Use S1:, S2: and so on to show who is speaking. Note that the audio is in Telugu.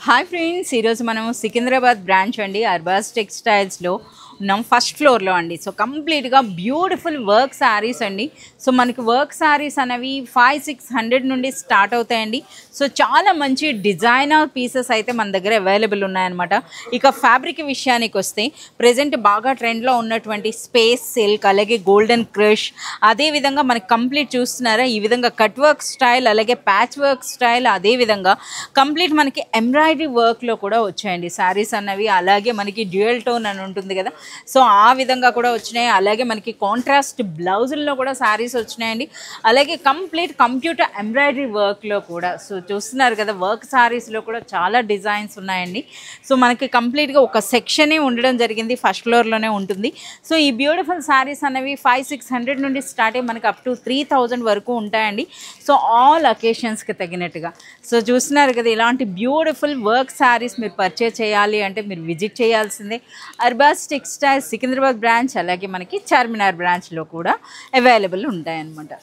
S1: హాయ్ ఫ్రెండ్స్, ఈరోజు మనం సికింద్రాబాద్ బ్రాంచ్ అండి అర్బాస్ టెక్స్టైల్స్లో ఉన్నాం. ఫస్ట్ ఫ్లోర్లో అండి. సో కంప్లీట్గా బ్యూటిఫుల్ వర్క్ శారీస్ అండి. సో మనకి వర్క్ శారీస్ అనేవి 500-600 నుండి స్టార్ట్ అవుతాయండి. సో చాలా మంచి డిజైనర్ పీసెస్ అయితే మన దగ్గర అవైలబుల్ ఉన్నాయన్నమాట. ఇక ఫ్యాబ్రిక్ విషయానికి వస్తే ప్రజెంట్ బాగా ట్రెండ్లో ఉన్నటువంటి స్పేస్ సిల్క్, అలాగే గోల్డెన్ క్రష్, అదేవిధంగా మనకి కంప్లీట్ చూస్తున్నారా ఈ విధంగా కట్ వర్క్ స్టైల్, అలాగే ప్యాచ్ వర్క్ స్టైల్, అదేవిధంగా కంప్లీట్ మనకి ఎంబ్రాయిడరీ వర్క్లో కూడా వచ్చాయండి శారీస్ అన్నవి. అలాగే మనకి డ్యూయల్ టోన్ అని ఉంటుంది కదా, సో ఆ విధంగా కూడా వచ్చినాయి. అలాగే మనకి కాంట్రాస్ట్ బ్లౌజుల్లో కూడా శారీస్ వచ్చినాయండి. అలాగే కంప్లీట్ కంప్యూటర్ ఎంబ్రాయిడరీ వర్క్లో కూడా సో చూస్తున్నారు కదా, వర్క్ శారీస్లో కూడా చాలా డిజైన్స్ ఉన్నాయండి. సో మనకి కంప్లీట్గా ఒక సెక్షనే ఉండడం జరిగింది, ఫస్ట్ ఫ్లోర్లోనే ఉంటుంది. సో ఈ బ్యూటిఫుల్ శారీస్ అనేవి 500-600 నుండి స్టార్ట్ అయ్యి మనకి అప్ టు 3000 వరకు ఉంటాయండి. సో ఆల్ అకేషన్స్కి తగినట్టుగా సో చూస్తున్నారు కదా, ఇలాంటి బ్యూటిఫుల్ వర్క్ శారీస్ మీరు పర్చేజ్ చేయాలి అంటే మీరు విజిట్ చేయాల్సిందే అర్బాస్ టెక్స్టైల్స్ సికింద్రాబాద్ బ్రాంచ్. అలాగే మనకి చార్మినార్ బ్రాంచ్లో కూడా అవైలబుల్ ఉంటాయన్నమాట.